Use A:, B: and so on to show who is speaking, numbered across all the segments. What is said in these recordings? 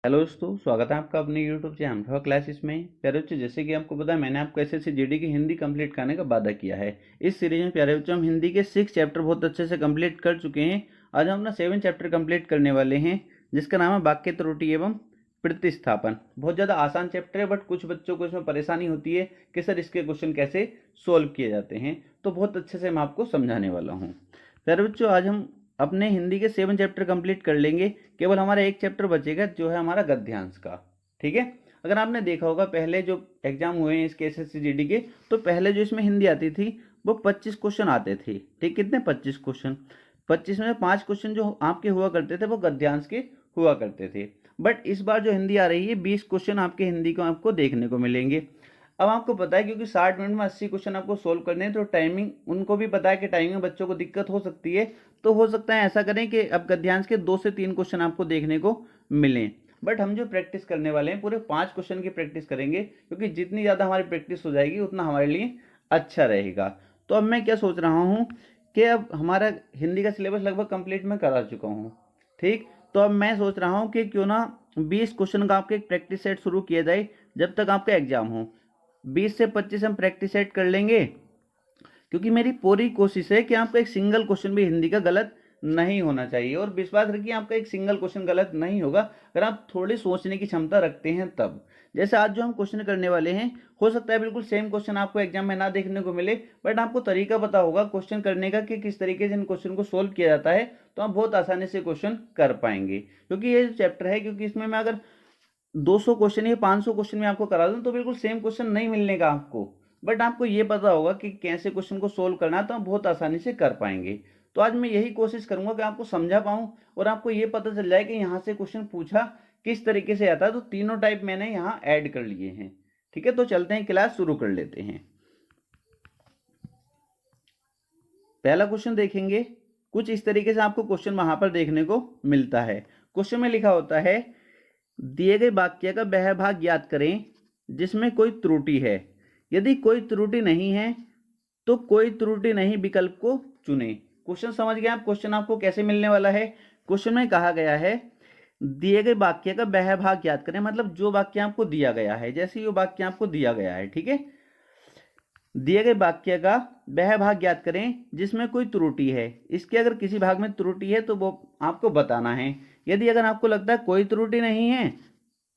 A: Hello दोस्तों, स्वागत है आपका अपने यूट्यूब चैनल फॉर क्लासेस में। प्यारे बच्चों, जैसे कि आपको पता है, मैंने आपको एसएससी जीडी की हिंदी कंप्लीट करने का वादा किया है। इस सीरीज में प्यारे बच्चों हम हिंदी के 6 चैप्टर बहुत अच्छे से कंप्लीट कर चुके हैं। आज हम अपना 7 चैप्टर कंप्लीट करने वाले हैं, जिसका नाम है वाक्य त्रुटि एवं प्रतिस्थापन। बहुत ज़्यादा आसान चैप्टर है, बट कुछ बच्चों को इसमें परेशानी होती है कि सर इसके क्वेश्चन कैसे सोल्व किए जाते हैं, तो बहुत अच्छे से मैं आपको समझाने वाला हूँ। प्यारे बच्चों, आज हम अपने हिंदी के 7 चैप्टर कंप्लीट कर लेंगे। केवल हमारा एक चैप्टर बचेगा, जो है हमारा गद्यांश का। ठीक है। अगर आपने देखा होगा पहले जो एग्जाम हुए हैं इसके एसएससी जीडी के, तो पहले जो इसमें हिंदी आती थी वो 25 क्वेश्चन आते थे। ठीक, कितने? 25 क्वेश्चन। 25 में 5 क्वेश्चन जो आपके हुआ करते थे वो गद्यांश के हुआ करते थे। बट इस बार जो हिंदी आ रही है 20 क्वेश्चन आपके हिंदी को आपको देखने को मिलेंगे। अब आपको पता है, क्योंकि 60 मिनट में 80 क्वेश्चन आपको सोल्व करने हैं, तो टाइमिंग उनको भी पता है कि टाइमिंग में बच्चों को दिक्कत हो सकती है। तो हो सकता है ऐसा करें कि अब गद्यांश के 2 से 3 क्वेश्चन आपको देखने को मिलें। बट हम जो प्रैक्टिस करने वाले हैं पूरे 5 क्वेश्चन की प्रैक्टिस करेंगे, क्योंकि जितनी ज़्यादा हमारी प्रैक्टिस हो जाएगी उतना हमारे लिए अच्छा रहेगा। तो अब मैं क्या सोच रहा हूँ कि अब हमारा हिंदी का सिलेबस लगभग कंप्लीट मैं करा चुका हूँ। ठीक, तो अब मैं सोच रहा हूँ कि क्यों ना 20 क्वेश्चन का आपके एक प्रैक्टिस सेट शुरू किया जाए जब तक आपका एग्जाम हो। 20 से 25 हम प्रैक्टिस सेट कर लेंगे, क्योंकि मेरी पूरी कोशिश है कि आपका एक सिंगल क्वेश्चन भी हिंदी का गलत नहीं होना चाहिए। और विश्वास रखिए, आपका एक सिंगल क्वेश्चन गलत नहीं होगा अगर आप थोड़ी सोचने की क्षमता रखते हैं तब। जैसे आज जो हम क्वेश्चन करने वाले हैं, हो सकता है बिल्कुल सेम क्वेश्चन आपको एग्जाम में ना देखने को मिले, बट आपको तरीका पता होगा क्वेश्चन करने का कि किस तरीके से इन क्वेश्चन को सोल्व किया जाता है, तो आप बहुत आसानी से क्वेश्चन कर पाएंगे। क्योंकि ये चैप्टर है, क्योंकि इसमें मैं अगर 200 क्वेश्चन या 500 क्वेश्चन में आपको करा दूं तो बिल्कुल सेम क्वेश्चन नहीं मिलने का आपको, बट आपको ये पता होगा कि कैसे क्वेश्चन को सोल्व करना है, तो आप बहुत आसानी से कर पाएंगे। तो आज मैं यही कोशिश करूंगा कि आपको समझा पाऊं और आपको ये पता चल जाए कि यहाँ से क्वेश्चन पूछा किस तरीके से आता है। तो तीनों टाइप मैंने यहाँ ऐड कर लिए हैं। ठीक है, तो चलते हैं, क्लास शुरू कर लेते हैं। पहला क्वेश्चन देखेंगे। कुछ इस तरीके से आपको क्वेश्चन वहां पर देखने को मिलता है। क्वेश्चन में लिखा होता है, दिए गए वाक्य का वह भाग ज्ञात करें जिसमें कोई त्रुटि है। यदि कोई त्रुटि नहीं है तो कोई त्रुटि नहीं विकल्प को चुनें। क्वेश्चन समझ गए आप? क्वेश्चन आपको कैसे मिलने वाला है? क्वेश्चन में कहा गया है, दिए गए वाक्य का वह भाग ज्ञात करें, मतलब जो वाक्य आपको दिया गया है, जैसे ये वाक्य आपको दिया गया है। ठीक है, दिए गए वाक्य का वह भाग ज्ञात करें जिसमें कोई त्रुटि है। इसके अगर किसी भाग में त्रुटि है तो वो आपको बताना है। यदि अगर आपको लगता है कोई त्रुटि नहीं है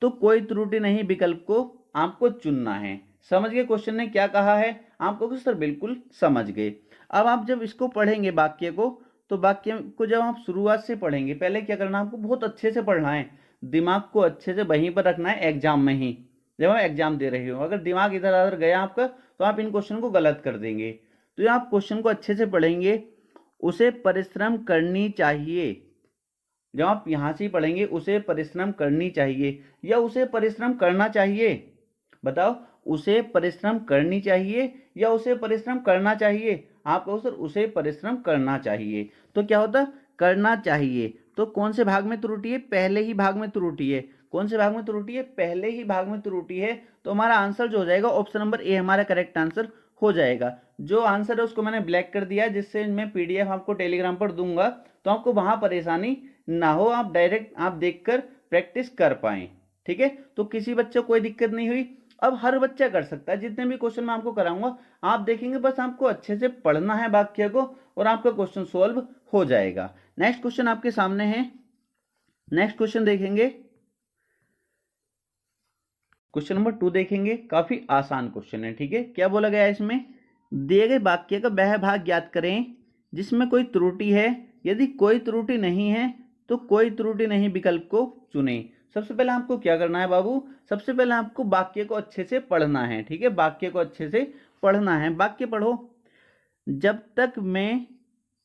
A: तो कोई त्रुटि नहीं विकल्प को आपको चुनना है। समझ गए क्वेश्चन ने क्या कहा है? आपको तो सर बिल्कुल समझ गए। अब आप जब इसको पढ़ेंगे वाक्य को, तो वाक्य को जब आप शुरुआत से पढ़ेंगे, पहले क्या करना है, आपको बहुत अच्छे से पढ़ना है, दिमाग को अच्छे से वहीं पर रखना है एग्जाम में ही, जब आप एग्जाम दे रहे हो। अगर दिमाग इधर उधर गया आपका तो आप इन क्वेश्चन को गलत कर देंगे। तो आप क्वेश्चन को अच्छे से पढ़ेंगे, उसे परिश्रम करनी चाहिए। जब आप यहां से पढ़ेंगे, उसे परिश्रम करनी चाहिए या उसे परिश्रम करना चाहिए, बताओ, उसे परिश्रम करनी चाहिए या उसे परिश्रम करना चाहिए? आप कहो सर उसे परिश्रम करना चाहिए, तो क्या होता? करना चाहिए। तो कौन से भाग में त्रुटि है? पहले ही भाग में त्रुटि है। कौन से भाग में त्रुटि है? पहले ही भाग में त्रुटि है। तो हमारा आंसर जो हो जाएगा, ऑप्शन नंबर ए हमारा करेक्ट आंसर हो जाएगा। जो आंसर है उसको मैंने ब्लैक कर दिया है, जिससे मैं पीडीएफ आपको टेलीग्राम पर दूंगा, तो आपको वहां परेशानी ना हो, आप डायरेक्ट आप देखकर प्रैक्टिस कर पाए। ठीक है, तो किसी बच्चे को कोई दिक्कत नहीं हुई। अब हर बच्चा कर सकता है, जितने भी क्वेश्चन मैं आपको कराऊंगा आप देखेंगे, बस आपको अच्छे से पढ़ना है वाक्य को और आपका क्वेश्चन सॉल्व हो जाएगा। नेक्स्ट क्वेश्चन आपके सामने है। नेक्स्ट क्वेश्चन देखेंगे, क्वेश्चन नंबर 2 देखेंगे। काफी आसान क्वेश्चन है। ठीक है, क्या बोला गया है इसमें? दिए गए वाक्य का वह भाग ज्ञात करें जिसमें कोई त्रुटि है। यदि कोई त्रुटि नहीं है तो कोई त्रुटि नहीं विकल्प को चुने। सबसे पहले आपको क्या करना है बाबू? सबसे पहले आपको वाक्य को अच्छे से पढ़ना है। ठीक है, वाक्य को अच्छे से पढ़ना है। वाक्य पढ़ो, जब तक मैं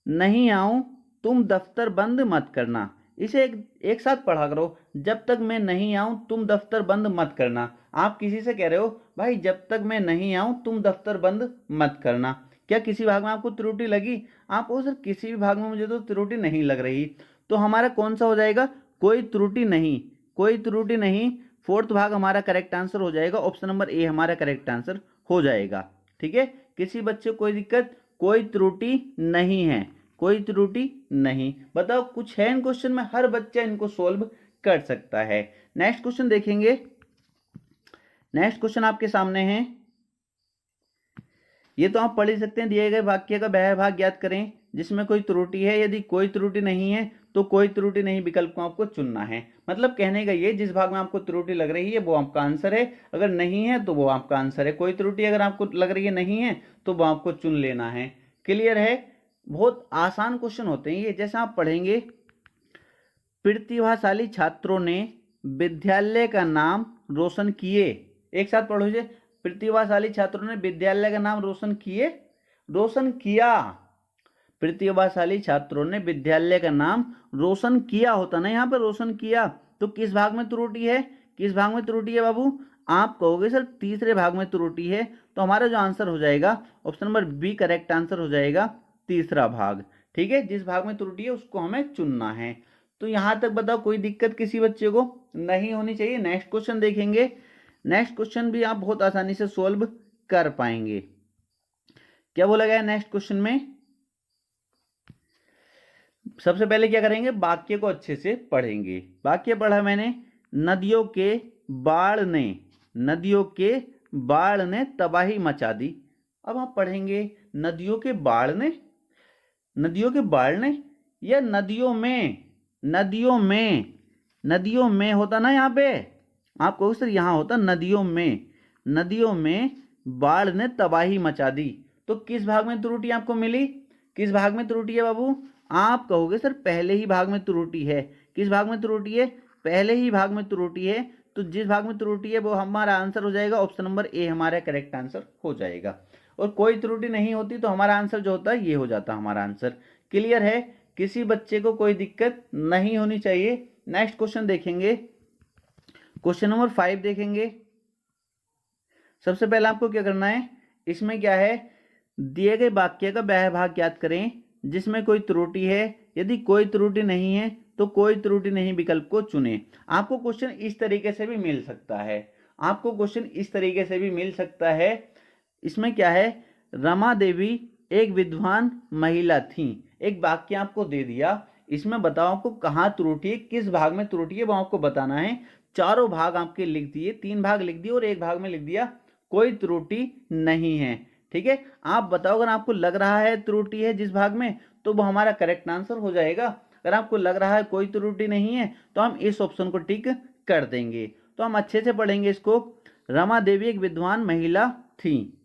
A: नहीं आऊं तुम दफ्तर बंद मत करना। इसे एक साथ पढ़ा करो, जब तक मैं नहीं आऊं तुम दफ्तर बंद मत करना। आप किसी से कह रहे हो, भाई जब तक मैं नहीं आऊं तुम दफ्तर बंद मत करना। क्या किसी भाग में आपको त्रुटि लगी? आप वो सर किसी भी भाग में मुझे तो त्रुटि नहीं लग रही। तो हमारा कौन सा हो जाएगा? कोई त्रुटि नहीं, कोई त्रुटि नहीं। फोर्थ भाग हमारा करेक्ट आंसर हो जाएगा, ऑप्शन नंबर ए हमारा करेक्ट आंसर हो जाएगा। ठीक है, किसी बच्चे को कोई दिक्कत? कोई त्रुटि नहीं है, कोई त्रुटि नहीं। बताओ कुछ है इन क्वेश्चन में? हर बच्चा इनको सोल्व कर सकता है। नेक्स्ट क्वेश्चन देखेंगे। नेक्स्ट क्वेश्चन आपके सामने है, ये तो आप पढ़ ही सकते हैं। दिए गए वाक्य का बाह्य भाग ज्ञात करें जिसमें कोई त्रुटि है, यदि कोई त्रुटि नहीं है तो कोई त्रुटि नहीं विकल्प को आपको चुनना है। मतलब कहने का ये, जिस भाग में आपको त्रुटि लग रही है वो आपका आंसर है, अगर नहीं है तो वो आपका आंसर है। कोई त्रुटि अगर आपको लग रही है नहीं है तो वो आपको चुन लेना है। क्लियर है? बहुत आसान क्वेश्चन होते हैं ये। जैसे आप पढ़ेंगे, प्रतिभाशाली छात्रों ने विद्यालय का नाम रोशन किए। एक साथ पढ़ोगे, प्रतिभाशाली छात्रों ने विद्यालय का नाम रोशन किए, रोशन किया। प्रतिभाशाली छात्रों ने विद्यालय का नाम रोशन किया होता ना, यहाँ पर रोशन किया। तो किस भाग में त्रुटि है? किस भाग में त्रुटि है बाबू? आप कहोगे सर तीसरे भाग में त्रुटि है, तो हमारा जो आंसर हो जाएगा option number B correct answer हो जाएगा, तीसरा भाग। ठीक है, जिस भाग में त्रुटि है उसको हमें चुनना है। तो यहां तक बताओ कोई दिक्कत किसी बच्चे को नहीं होनी चाहिए। नेक्स्ट क्वेश्चन देखेंगे। नेक्स्ट क्वेश्चन भी आप बहुत आसानी से सोल्व कर पाएंगे। क्या बोला गया नेक्स्ट क्वेश्चन में? सबसे पहले क्या करेंगे, वाक्य को अच्छे से पढ़ेंगे। वाक्य पढ़ा मैंने, नदियों के बाढ़ ने, नदियों के बाढ़ ने तबाही मचा दी। अब आप पढ़ेंगे नदियों के बाढ़ ने, नदियों के बाढ़ ने या नदियों में, नदियों में, नदियों में होता ना यहाँ पे, आप कहो सर यहाँ होता नदियों में, नदियों में बाढ़ ने तबाही मचा दी। तो किस भाग में त्रुटि आपको मिली? किस भाग में त्रुटि है बाबू? आप कहोगे सर पहले ही भाग में त्रुटि है। किस भाग में त्रुटि है? पहले ही भाग में त्रुटि है। तो जिस भाग में त्रुटि है वो हमारा आंसर हो जाएगा, ऑप्शन नंबर ए हमारा करेक्ट आंसर हो जाएगा। और कोई त्रुटि नहीं होती तो हमारा आंसर जो होता है ये हो जाता हमारा आंसर। क्लियर है? किसी बच्चे को कोई दिक्कत नहीं होनी चाहिए। नेक्स्ट क्वेश्चन देखेंगे, क्वेश्चन नंबर 5 देखेंगे। सबसे पहले आपको क्या करना है, इसमें क्या है, दिए गए वाक्य का बाह्य भाग ज्ञात करें जिसमें कोई त्रुटि है, यदि कोई त्रुटि नहीं है तो कोई त्रुटि नहीं विकल्प को चुने। आपको क्वेश्चन इस तरीके से भी मिल सकता है, आपको क्वेश्चन इस तरीके से भी मिल सकता है। इसमें क्या है, रमा देवी एक विद्वान महिला थी। एक वाक्य आपको दे दिया, इसमें बताओ आपको कहाँ त्रुटि है, किस भाग में त्रुटि है वो आपको बताना है। चारों भाग आपके लिख दिए, 3 भाग लिख दिए और एक भाग में लिख दिया कोई त्रुटि नहीं है। ठीक है, आप बताओ अगर आपको लग रहा है त्रुटि है जिस भाग में तो वो हमारा करेक्ट आंसर हो जाएगा। अगर आपको लग रहा है कोई त्रुटि नहीं है तो हम इस ऑप्शन को टिक कर देंगे। तो हम अच्छे से पढ़ेंगे इसको। रमा देवी एक विद्वान महिला थी,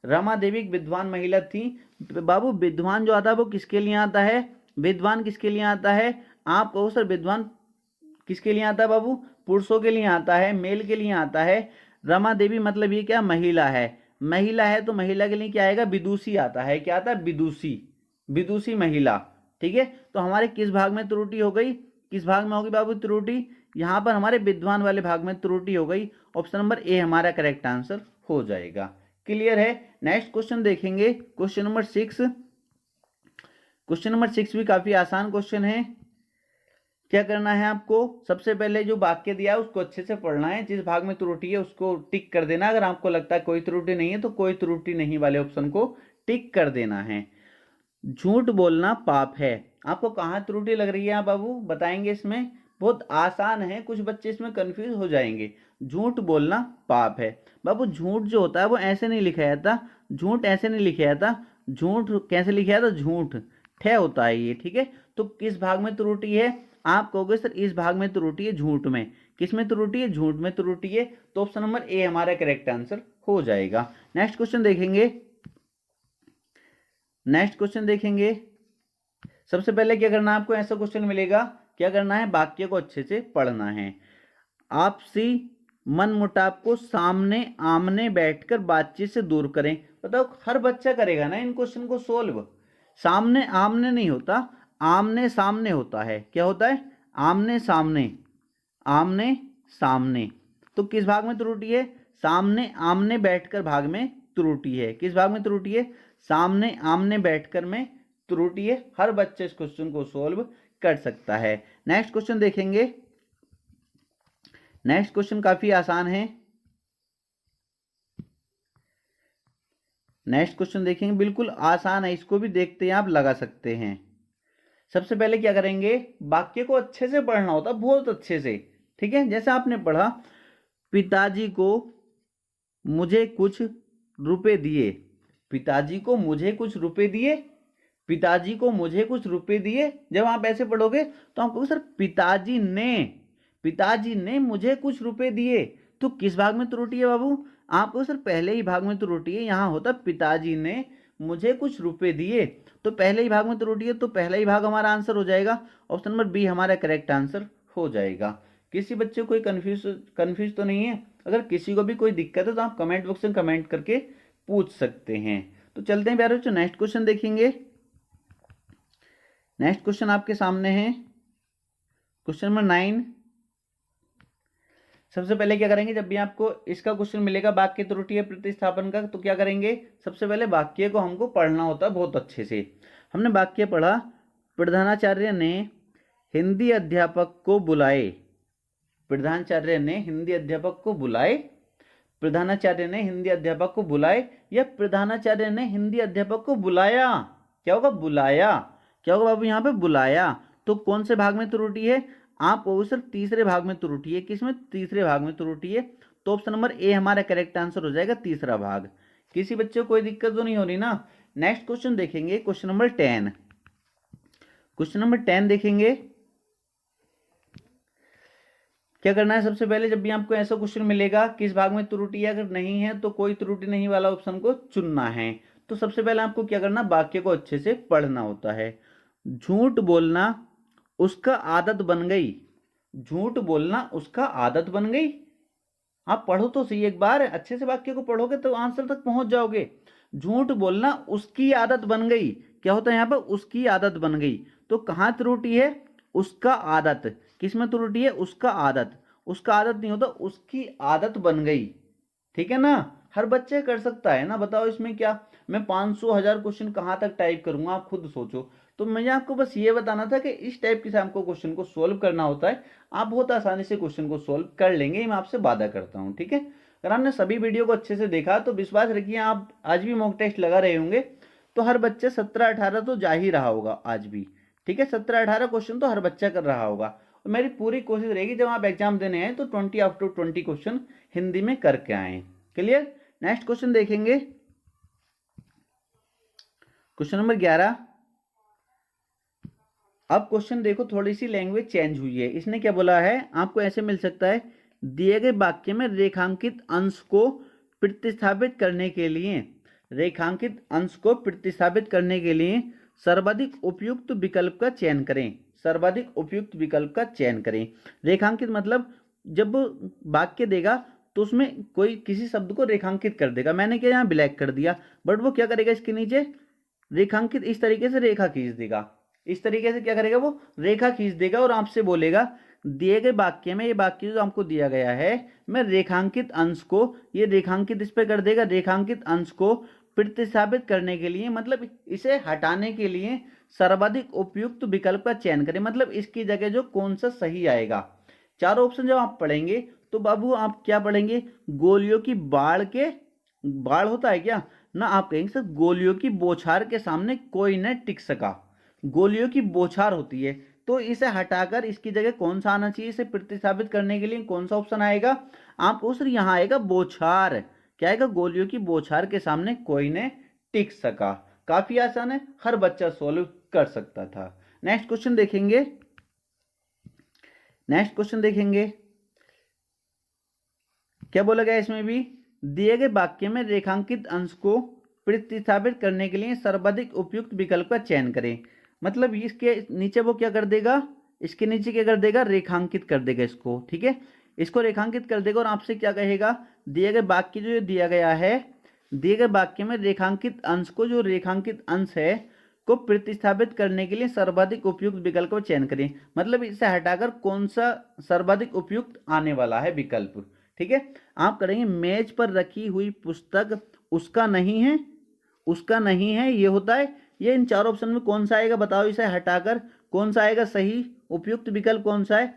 A: रमा देवी एक विद्वान महिला थी। बाबू विद्वान जो आता है वो किसके लिए आता है? विद्वान किसके लिए आता है? आप कहो सर विद्वान किसके लिए आता है बाबू? पुरुषों के लिए आता है, मेल के लिए आता है। रमा देवी मतलब ये क्या, महिला है। महिला है तो महिला के लिए क्या आएगा, विदुषी आता है। क्या आता है? विदुषी, विदुषी महिला। ठीक है, तो हमारे किस भाग में त्रुटि हो गई? किस भाग में होगी बाबू त्रुटि? यहाँ पर हमारे विद्वान वाले भाग में त्रुटि हो गई। ऑप्शन नंबर ए हमारा करेक्ट आंसर हो जाएगा। क्लियर है? नेक्स्ट क्वेश्चन देखेंगे, क्वेश्चन नंबर 6। क्वेश्चन नंबर 6 भी काफी आसान क्वेश्चन है। क्या करना है आपको, सबसे पहले जो वाक्य दिया है उसको अच्छे से पढ़ना है, जिस भाग में त्रुटि है उसको टिक कर देना। अगर आपको लगता है कोई त्रुटि नहीं है तो कोई त्रुटि नहीं वाले ऑप्शन को टिक कर देना है। झूठ बोलना पाप है, आपको कहाँ त्रुटि लग रही है आप बाबू बताएंगे? इसमें बहुत आसान है, कुछ बच्चे इसमें कंफ्यूज हो जाएंगे। झूठ बोलना पाप है बाबू। झूठ जो होता है वो ऐसे नहीं लिखा जाता, झूठ ऐसे नहीं लिखा जाता। झूठ कैसे लिखा जाता? झूठ ठे होता है ये। ठीक है, तो किस भाग में त्रुटि है? आप कहोगे सर इस भाग में त्रुटि है, झूठ में। किस में त्रुटि है? झूठ में त्रुटि है। तो ऑप्शन नंबर ए हमारा करेक्ट आंसर हो जाएगा। नेक्स्ट क्वेश्चन देखेंगे, नेक्स्ट क्वेश्चन देखेंगे। सबसे पहले क्या करना है आपको, ऐसा क्वेश्चन मिलेगा, क्या करना है, वाक्य को अच्छे से पढ़ना है। आपसी मनमुटाव को सामने आमने बैठकर बातचीत से दूर करें। बताओ हर बच्चा करेगा ना इन क्वेश्चन को सोल्व। सामने आमने नहीं होता, आमने सामने होता है। क्या होता है? आमने सामने, आमने सामने। तो किस भाग में त्रुटि है? सामने आमने बैठकर भाग में त्रुटि है। किस भाग में त्रुटि है? सामने आमने बैठकर में त्रुटि है। हर बच्चे इस क्वेश्चन को सोल्व कर सकता है। नेक्स्ट क्वेश्चन देखेंगे, नेक्स्ट क्वेश्चन काफी आसान है। नेक्स्ट क्वेश्चन देखेंगे, बिल्कुल आसान है, इसको भी देखते हैं आप लगा सकते हैं। सबसे पहले क्या करेंगे, वाक्य को अच्छे से पढ़ना होता है, बहुत अच्छे से। ठीक है, जैसे आपने पढ़ा पिताजी को मुझे कुछ रुपए दिए, पिताजी को मुझे कुछ रुपए दिए, पिताजी को मुझे कुछ रुपए दिए। जब आप ऐसे पढ़ोगे तो आप कहोगे सर पिताजी ने मुझे कुछ रुपए दिए, तो किस भाग में त्रुटि है बाबू? आपको सर पहले ही भाग में त्रुटि है। यहाँ होता पिताजी ने मुझे कुछ रुपए दिए, तो पहले ही भाग में त्रुटि है, तो पहला ही भाग हमारा आंसर हो जाएगा। ऑप्शन नंबर बी हमारा करेक्ट आंसर हो जाएगा। किसी बच्चे को कोई कंफ्यूज तो नहीं है? अगर किसी को भी कोई दिक्कत है तो आप कमेंट बॉक्स में कमेंट करके पूछ सकते हैं। तो चलते हैं प्यारे बच्चों, नेक्स्ट क्वेश्चन देखेंगे। नेक्स्ट क्वेश्चन आपके सामने है क्वेश्चन नंबर 9। सबसे पहले क्या करेंगे, जब भी आपको इसका क्वेश्चन मिलेगा वाक्य त्रुटि है प्रतिस्थापन का, तो क्या करेंगे, सबसे पहले वाक्य को हमको पढ़ना होता है बहुत अच्छे से। हमने वाक्य पढ़ा, प्रधानाचार्य ने हिंदी अध्यापक को बुलाए, प्रधानाचार्य ने हिंदी अध्यापक को बुलाए, प्रधानाचार्य ने हिंदी अध्यापक को बुलाए, या प्रधानाचार्य ने हिंदी अध्यापक को बुलाया। क्या होगा, बुलाया। क्या होगा बाबू यहाँ पे, बुलाया। तो कौन से भाग में त्रुटि है? आप सर तीसरे भाग में त्रुटि है। किसमें? तीसरे भाग में त्रुटि है। तो ऑप्शन नंबर ए हमारा करेक्ट आंसर हो जाएगा, तीसरा भाग। किसी बच्चे को कोई दिक्कत तो नहीं हो रही ना? नेक्स्ट क्वेश्चन देखेंगे, क्वेश्चन नंबर 10। क्वेश्चन नंबर 10 देखेंगे। क्या करना है, सबसे पहले जब भी आपको ऐसा क्वेश्चन मिलेगा किस भाग में त्रुटि है, अगर नहीं है तो कोई त्रुटि नहीं वाला ऑप्शन को चुनना है। तो सबसे पहले आपको क्या करना, वाक्य को अच्छे से पढ़ना होता है। झूठ बोलना उसका आदत बन गई, झूठ बोलना उसका आदत बन गई। आप पढ़ो तो सही, एक बार अच्छे से वाक्य को पढ़ोगे तो आंसर तक पहुंच जाओगे। झूठ बोलना उसकी आदत बन गई, क्या होता है यहाँ पर, उसकी आदत बन गई। तो कहाँ त्रुटि है, उसका आदत। किसमें त्रुटि है, उसका आदत। उसका आदत नहीं होता, उसकी आदत बन गई। ठीक है ना, हर बच्चे कर सकता है ना। बताओ इसमें क्या, मैं 500,000 क्वेश्चन कहाँ तक टाइप करूंगा, आप खुद सोचो। तो मुझे आपको बस ये बताना था कि इस टाइप के से आपको क्वेश्चन को सोल्व करना होता है। आप बहुत आसानी से क्वेश्चन को सोल्व कर लेंगे, मैं आपसे वादा करता हूँ। ठीक है, अगर आपने सभी वीडियो को अच्छे से देखा तो विश्वास रखिए आप आज भी मॉक टेस्ट लगा रहे होंगे तो हर बच्चे 17-18 तो जा ही रहा होगा आज भी। ठीक है, 17-18 क्वेश्चन तो हर बच्चा कर रहा होगा। और मेरी पूरी कोशिश रहेगी जब आप एग्जाम देने आए तो 20 आउट ऑफ 20 क्वेश्चन हिंदी में करके आए। क्लियर? नेक्स्ट क्वेश्चन देखेंगे, क्वेश्चन नंबर 11। अब क्वेश्चन देखो, थोड़ी सी लैंग्वेज चेंज हुई है। इसने क्या बोला है, आपको ऐसे मिल सकता है, दिए गए वाक्य में रेखांकित अंश को प्रतिस्थापित करने के लिए, रेखांकित अंश को प्रतिस्थापित करने के लिए सर्वाधिक उपयुक्त विकल्प का चयन करें, सर्वाधिक उपयुक्त विकल्प का चयन करें। रेखांकित मतलब जब वाक्य देगा तो उसमें कोई किसी शब्द को रेखांकित कर देगा। मैंने क्या यहाँ ब्लैक कर दिया, बट वो क्या करेगा, इसके नीचे रेखांकित इस तरीके से रेखा खींच देगा। इस तरीके से क्या करेगा, वो रेखा खींच देगा और आपसे बोलेगा दिए गए वाक्य में, ये वाक्य जो आपको दिया गया है, मैं रेखांकित अंश को, ये रेखांकित इस पे कर देगा, रेखांकित अंश को प्रतिस्थापित करने के लिए, मतलब इसे हटाने के लिए सर्वाधिक उपयुक्त विकल्प का चयन करें। मतलब इसकी जगह जो कौन सा सही आएगा। चारों ऑप्शन जब आप पढ़ेंगे तो बाबू आप क्या पढ़ेंगे, गोलियों की बाढ़ के, बाढ़ होता है क्या ना, आप कहेंगे सर गोलियों की बौछार के सामने कोई न टिक सका, गोलियों की बौछार होती है। तो इसे हटाकर इसकी जगह कौन सा आना चाहिए, इसे प्रतिस्थापित करने के लिए कौन सा ऑप्शन आएगा, आपको सर यहाँ आएगा बौछार। क्या आएगा, गोलियों की बौछार के सामने कोई ने टिक सका। काफी आसान है, हर बच्चा सोल्व कर सकता था। नेक्स्ट क्वेश्चन देखेंगे, नेक्स्ट क्वेश्चन देखेंगे क्या बोला गया इसमें भी, दिए गए वाक्य में रेखांकित अंश को प्रतिस्थापित करने के लिए सर्वाधिक उपयुक्त विकल्प का चयन करें। मतलब इसके नीचे वो क्या कर देगा, इसके नीचे क्या कर देगा, रेखांकित कर देगा इसको। ठीक है, इसको रेखांकित कर देगा और आपसे क्या कहेगा, दिए गए वाक्य जो दिया गया है, दिए गए वाक्य में रेखांकित अंश को, जो रेखांकित अंश है को प्रतिस्थापित करने के लिए सर्वाधिक उपयुक्त विकल्प का चयन करें। मतलब इसे हटाकर कौन सा सर्वाधिक उपयुक्त आने वाला है विकल्प। ठीक है, आप करेंगे मेज पर रखी हुई पुस्तक उसका नहीं है, उसका नहीं है, ये होता है। ये इन चार ऑप्शन में कौन सा आएगा बताओ, इसे हटाकर कौन सा आएगा सही उपयुक्त विकल्प कौन सा है।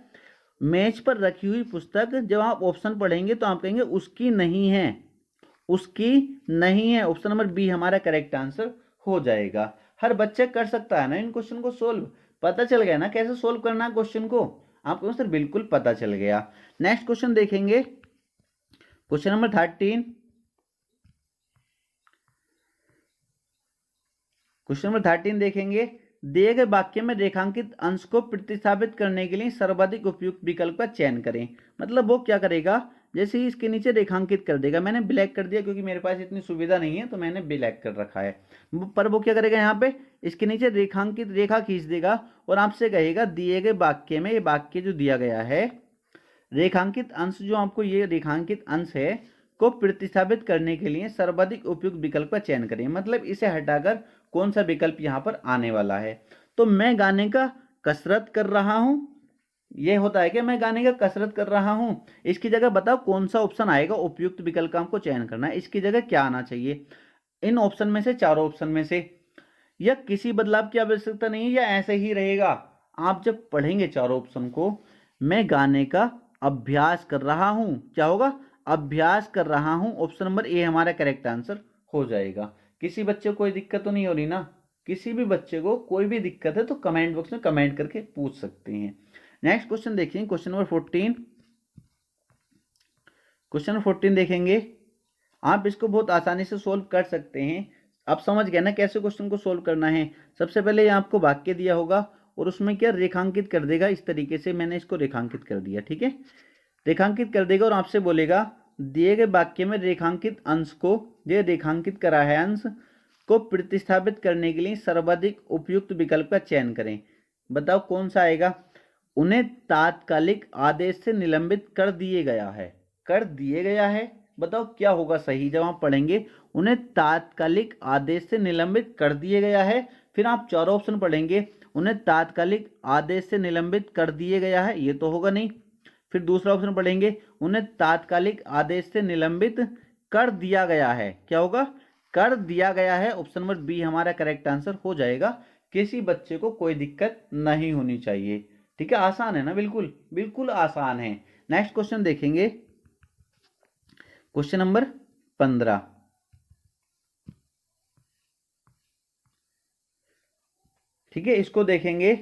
A: मेज पर रखी हुई पुस्तक, जब आप ऑप्शन पढ़ेंगे तो आप कहेंगे उसकी नहीं है, उसकी नहीं है। ऑप्शन नंबर बी हमारा करेक्ट आंसर हो जाएगा। हर बच्चा कर सकता है ना इन क्वेश्चन को सोल्व। पता चल गया ना कैसे सोल्व करना है क्वेश्चन को। आपको सर बिल्कुल पता चल गया। नेक्स्ट क्वेश्चन देखेंगे, क्वेश्चन नंबर 13। क्वेश्चन नंबर 13 देखेंगे, दिए गए वाक्य में रेखांकित अंश को प्रतिस्थापित करने के लिए सर्वाधिक उपयुक्त विकल्प का चयन करें। मतलब वो क्या करेगा, जैसे ही इसके नीचे रेखांकित कर देगा, मैंने ब्लैक कर दिया क्योंकि मेरे पास इतनी सुविधा नहीं है तो मैंने ब्लैक कर रखा है, पर वो क्या करेगा, यहाँ पे इसके नीचे रेखांकित रेखा खींच देगा और आपसे कहेगा दिए गए वाक्य में, ये वाक्य जो दिया गया है, रेखांकित अंश जो आपको ये रेखांकित अंश है को प्रतिस्थापित करने के लिए सर्वाधिक उपयुक्त विकल्प का चयन करें। मतलब इसे हटाकर कौन सा विकल्प यहाँ पर आने वाला है। तो मैं गाने का कसरत कर रहा हूं, ये होता है कि मैं गाने का कसरत कर रहा हूं, इसकी जगह बताओ कौन सा ऑप्शन आएगा, उपयुक्त विकल्प का हमको चयन करना है, इसकी जगह क्या आना चाहिए, इन ऑप्शन में से, चारों ऑप्शन में से, या किसी बदलाव की आवश्यकता नहीं है या ऐसे ही रहेगा। आप जब पढ़ेंगे चारों ऑप्शन को, मैं गाने का अभ्यास कर रहा हूं, क्या होगा, अभ्यास कर रहा हूं, ऑप्शन नंबर ए हमारा करेक्ट आंसर हो जाएगा। किसी बच्चे को कोई दिक्कत तो नहीं हो रही ना, किसी भी बच्चे को कोई भी दिक्कत है तो कमेंट बॉक्स में कमेंट करके पूछ सकते हैं। नेक्स्ट क्वेश्चन देखिए, क्वेश्चन नंबर 14। क्वेश्चन नंबर 14 देखेंगे, आप इसको बहुत आसानी से सोल्व कर सकते हैं। आप समझ गए ना कैसे क्वेश्चन को सोल्व करना है। सबसे पहले ये आपको वाक्य दिया होगा और उसमें क्या रेखांकित कर देगा, इस तरीके से मैंने इसको रेखांकित कर दिया, ठीक है, रेखांकित कर देगा और आपसे बोलेगा दिए गए वाक्य में रेखांकित अंश को, ये रेखांकित करा है अंश को प्रतिस्थापित करने के लिए सर्वाधिक उपयुक्त विकल्प का चयन करें। बताओ कौन सा आएगा। उन्हें तात्कालिक आदेश से निलंबित कर दिए गया है, कर दिए गया है, बताओ क्या होगा सही जवाब, पढ़ेंगे उन्हें तात्कालिक आदेश से निलंबित कर दिए गया है। फिर आप चारों ऑप्शन पढ़ेंगे, उन्हें तात्कालिक आदेश से निलंबित कर दिए गया है, ये तो होगा नहीं। फिर दूसरा ऑप्शन पढ़ेंगे, उन्हें तात्कालिक आदेश से निलंबित कर दिया गया है, क्या होगा, कर दिया गया है, ऑप्शन नंबर बी हमारा करेक्ट आंसर हो जाएगा। किसी बच्चे को कोई दिक्कत नहीं होनी चाहिए, ठीक है, आसान है ना, बिल्कुल बिल्कुल आसान है। नेक्स्ट क्वेश्चन देखेंगे, क्वेश्चन नंबर 15। ठीक है, इसको देखेंगे,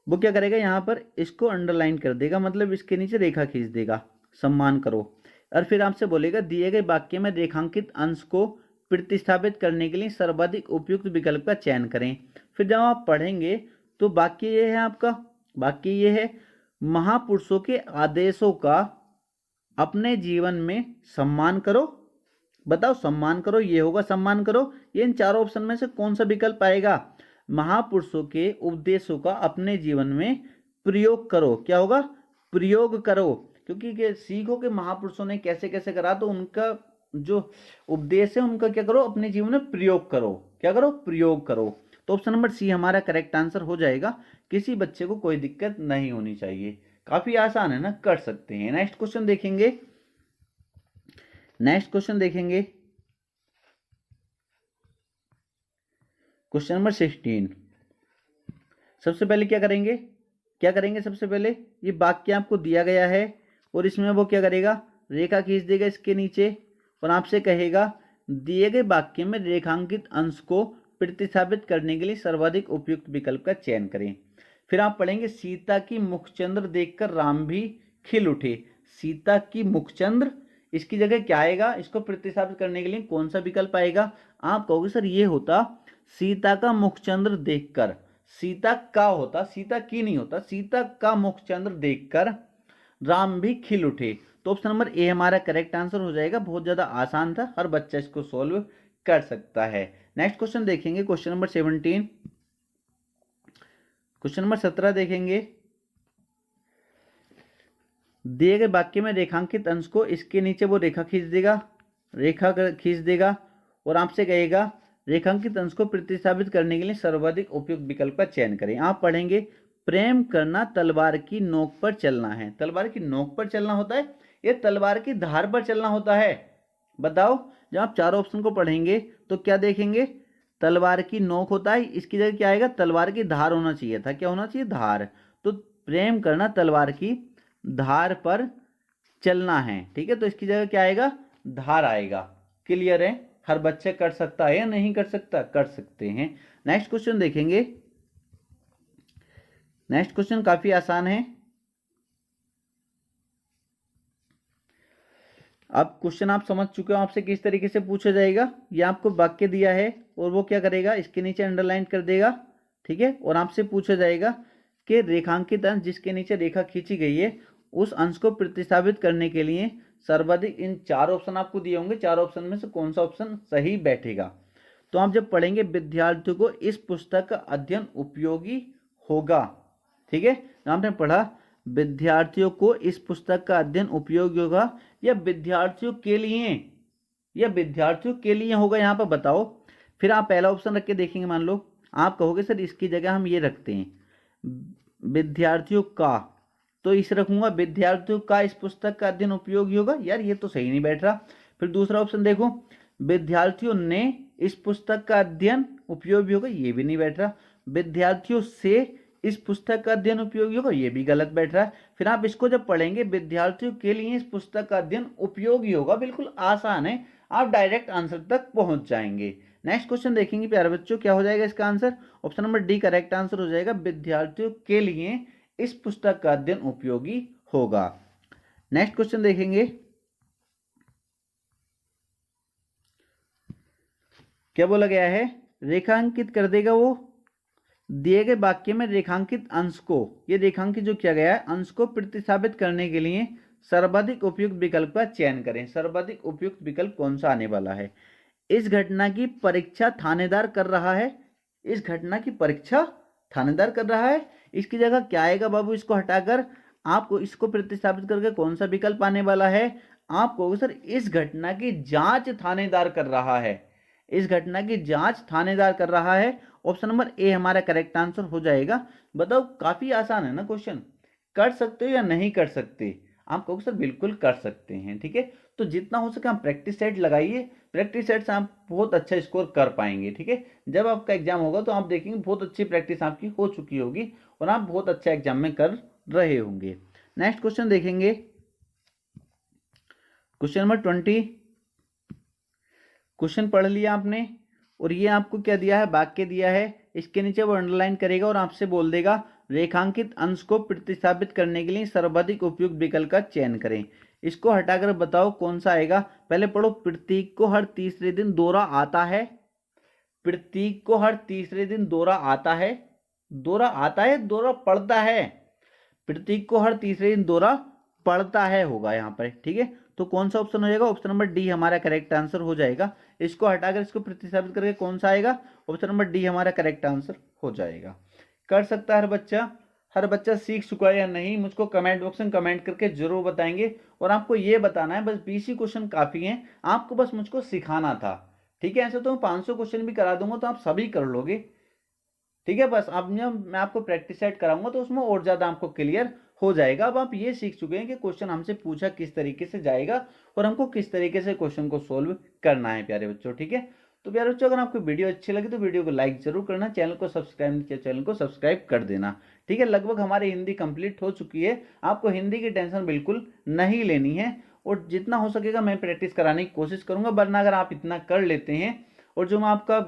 A: वो क्या करेगा, यहाँ पर इसको अंडरलाइन कर देगा, मतलब इसके नीचे रेखा खींच देगा, सम्मान करो, और फिर आपसे बोलेगा दिए गए वाक्य में रेखांकित अंश को प्रतिस्थापित करने के लिए सर्वाधिक उपयुक्त विकल्प का चयन करें। फिर जब आप पढ़ेंगे तो वाक्य ये है आपका, वाक्य ये है, महापुरुषों के आदेशों का अपने जीवन में सम्मान करो। बताओ सम्मान करो, ये होगा सम्मान करो, ये इन चारों ऑप्शन में से कौन सा विकल्प आएगा, महापुरुषों के उपदेशों का अपने जीवन में प्रयोग करो, क्या होगा, प्रयोग करो, क्योंकि सीखो कि महापुरुषों ने कैसे कैसे करा, तो उनका जो उपदेश है उनका क्या करो, अपने जीवन में प्रयोग करो, क्या करो, प्रयोग करो। तो ऑप्शन नंबर सी हमारा करेक्ट आंसर हो जाएगा। किसी बच्चे को कोई दिक्कत नहीं होनी चाहिए, काफी आसान है ना, कर सकते हैं। नेक्स्ट क्वेश्चन देखेंगे, नेक्स्ट क्वेश्चन देखेंगे, क्वेश्चन नंबर 16। सबसे पहले क्या करेंगे, क्या करेंगे, सबसे पहले ये वाक्य आपको दिया गया है और इसमें वो क्या करेगा, रेखा खींच देगा इसके नीचे और आपसे कहेगा दिए गए वाक्य में रेखांकित अंश को प्रतिस्थापित करने के लिए सर्वाधिक उपयुक्त विकल्प का चयन करें। फिर आप पढ़ेंगे सीता की मुखचंद्र देखकर राम भी खिल उठे। सीता की मुखचंद्र, इसकी जगह क्या आएगा, इसको प्रतिस्थापित करने के लिए कौन सा विकल्प आएगा। आप कहोगे सर ये होता सीता का मुखचंद्र देखकर, सीता का होता, सीता की नहीं होता, सीता का मुखचंद्र देखकर राम भी खिल उठे। तो ऑप्शन नंबर ए हमारा करेक्ट आंसर हो जाएगा। बहुत ज्यादा आसान था, हर बच्चा इसको सोल्व कर सकता है। नेक्स्ट क्वेश्चन देखेंगे, क्वेश्चन नंबर 17। क्वेश्चन नंबर 17 देखेंगे, दिए गए वाक्य में रेखांकित अंश को, इसके नीचे वो रेखा खींच देगा, रेखा खींच देगा और आपसे कहेगा रेखांकित अंश को प्रतिस्थापित करने के लिए सर्वाधिक उपयुक्त विकल्प का चयन करें। आप पढ़ेंगे प्रेम करना तलवार की नोक पर चलना है। तलवार की नोक पर चलना होता है, ये तलवार की धार पर चलना होता है। बताओ, जब आप चारों ऑप्शन को पढ़ेंगे तो क्या देखेंगे, तलवार की नोक होता है, इसकी जगह क्या आएगा, तलवार की धार होना चाहिए था, क्या होना चाहिए, धार। तो प्रेम करना तलवार की धार पर चलना है, ठीक है, तो इसकी जगह क्या आएगा, धार आएगा। क्लियर है, हर बच्चे कर सकता है या नहीं कर सकता, कर सकते हैं। नेक्स्ट क्वेश्चन देखेंगे, नेक्स्ट क्वेश्चन काफी आसान है। अब क्वेश्चन आप समझ चुके हो आपसे किस तरीके से पूछा जाएगा। ये आपको वाक्य दिया है और वो क्या करेगा, इसके नीचे अंडरलाइन कर देगा, ठीक है। और आपसे पूछा जाएगा कि रेखांकित अंश जिसके नीचे रेखा खींची गई है उस अंश को प्रतिस्थापित करने के लिए सर्वाधिक, इन 4 ऑप्शन आपको दिए होंगे, 4 ऑप्शन में से कौन सा ऑप्शन सही बैठेगा। तो आप जब पढ़ेंगे विद्यार्थियों को इस पुस्तक का अध्ययन उपयोगी होगा, ठीक है। आपने पढ़ा विद्यार्थियों को इस पुस्तक का अध्ययन उपयोगी होगा या विद्यार्थियों के लिए, या विद्यार्थियों के लिए होगा, यहाँ पर बताओ। फिर आप पहला ऑप्शन रख के देखेंगे, मान लो आप कहोगे सर इसकी जगह हम ये रखते हैं विद्यार्थियों का, तो इसे रखूंगा विद्यार्थियों का इस पुस्तक का अध्ययन उपयोगी होगा, यार ये तो सही नहीं बैठ रहा। फिर दूसरा ऑप्शन देखो, विद्यार्थियों ने इस पुस्तक का अध्ययन उपयोगी होगा, ये भी नहीं बैठ रहा। विद्यार्थियों से इस पुस्तक का अध्ययन उपयोगी होगा, ये भी गलत बैठ रहा है। फिर आप इसको जब पढ़ेंगे विद्यार्थियों के लिए इस पुस्तक का अध्ययन उपयोगी होगा, बिल्कुल आसान है, आप डायरेक्ट आंसर तक पहुंच जाएंगे। नेक्स्ट क्वेश्चन देखेंगे प्यारे बच्चों, क्या हो जाएगा इसका answer, option number D correct answer हो जाएगा, विद्यार्थियों के लिए इस पुस्तक का अध्ययन उपयोगी होगा। नेक्स्ट क्वेश्चन देखेंगे, क्या बोला गया है, रेखांकित कर देगा वो दिए गए वाक्य में रेखांकित अंश को, ये रेखांकित जो किया गया है अंश को प्रतिस्थापित करने के लिए सर्वाधिक उपयुक्त विकल्प का चयन करें। सर्वाधिक उपयुक्त विकल्प कौन सा आने वाला है। इस घटना की परीक्षा थानेदार कर रहा है, इस घटना की परीक्षा थानेदार कर रहा है, इसकी जगह क्या आएगा बाबू, इसको हटाकर आपको इसको प्रतिस्थापित करके कौन सा विकल्प आने वाला है, आप कहोगे सर इस घटना की जांच थानेदार कर रहा है, इस घटना की जांच थानेदार कर रहा है। ऑप्शन नंबर ए हमारा करेक्ट आंसर हो जाएगा। बताओ काफी आसान है ना क्वेश्चन, कर सकते हो या नहीं कर सकते, आप कहोगे सर बिल्कुल कर सकते हैं, ठीक है। तो जितना हो सके आप प्रैक्टिस सेट लगाइए, प्रैक्टिस सेट से आप बहुत अच्छा स्कोर कर पाएंगे, ठीक है। जब आपका एग्जाम होगा तो आप देखेंगे बहुत अच्छी प्रैक्टिस आपकी हो चुकी होगी और आप बहुत अच्छा एग्जाम में कर रहे होंगे। नेक्स्ट क्वेश्चन देखेंगे, क्वेश्चन नंबर 20। क्वेश्चन पढ़ लिया आपने और ये आपको क्या दिया है, वाक्य दिया है, इसके नीचे वो अंडरलाइन करेगा और आपसे बोल देगा रेखांकित अंश को प्रतिस्थापित करने के लिए सर्वाधिक उपयुक्त विकल्प का चयन करें। इसको हटाकर बताओ कौन सा आएगा। पहले पढ़ो, प्रतीक को हर तीसरे दिन दौरा आता है, प्रतीक को हर तीसरे दिन दौरा आता है, दौरा आता है दौरा पड़ता है, प्रतीक को हर तीसरे दिन दौरा पड़ता है होगा यहाँ पर, ठीक है। तो कौन सा ऑप्शन हो जाएगा, ऑप्शन नंबर डी हमारा करेक्ट आंसर हो जाएगा। इसको हटाकर इसको प्रतिस्थापित करके कौन सा आएगा, ऑप्शन नंबर डी हमारा करेक्ट आंसर हो जाएगा। कर सकता है हर बच्चा सीख चुका है या नहीं, मुझको कमेंट बॉक्स में कमेंट करके जरूर बताएंगे। और आपको ये बताना है, बस 20 ही क्वेश्चन काफी हैं, आपको बस मुझको सिखाना था, ठीक है। ऐसे तो मैं 500 क्वेश्चन भी करा दूंगा तो आप सभी कर लोगे, ठीक है। बस अब मैं आपको प्रैक्टिस सेट कराऊंगा तो उसमें और ज्यादा आपको क्लियर हो जाएगा। अब आप ये सीख चुके हैं कि क्वेश्चन हमसे पूछा किस तरीके से जाएगा और हमको किस तरीके से क्वेश्चन को सोल्व करना है प्यारे बच्चों, ठीक है। तो प्यारे बच्चों अगर आपको वीडियो अच्छी लगी तो वीडियो को लाइक जरूर करना, चैनल को सब्सक्राइब नहीं किया चैनल को सब्सक्राइब कर देना, ठीक है। लगभग हमारी हिंदी कंप्लीट हो चुकी है, आपको हिंदी की टेंशन बिल्कुल नहीं लेनी है और जितना हो सकेगा मैं प्रैक्टिस कराने की कोशिश करूंगा। वरना अगर आप इतना कर लेते हैं और जो मैं आपका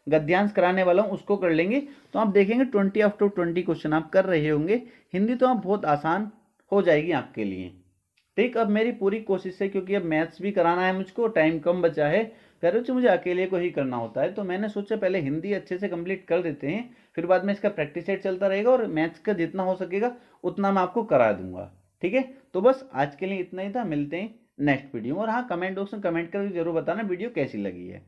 A: गद्यांश कराने वाला हूँ उसको कर लेंगे तो आप देखेंगे 20 आफ्टर 20 क्वेश्चन आप कर रहे होंगे। हिंदी तो आप बहुत आसान हो जाएगी आपके लिए, ठीक। अब मेरी पूरी कोशिश है, क्योंकि अब मैथ्स भी कराना है मुझको, टाइम कम बचा है, कह रहे मुझे अकेले को ही करना होता है, तो मैंने सोचा पहले हिंदी अच्छे से कंप्लीट कर देते हैं, फिर बाद में इसका प्रैक्टिस सेट चलता रहेगा और मैथ्स का जितना हो सकेगा उतना मैं आपको करा दूंगा, ठीक है। तो बस आज के लिए इतना ही था, मिलते हैं नेक्स्ट वीडियो। और हाँ, कमेंट बॉक्स में कमेंट करके जरूर बताना वीडियो कैसी लगी है।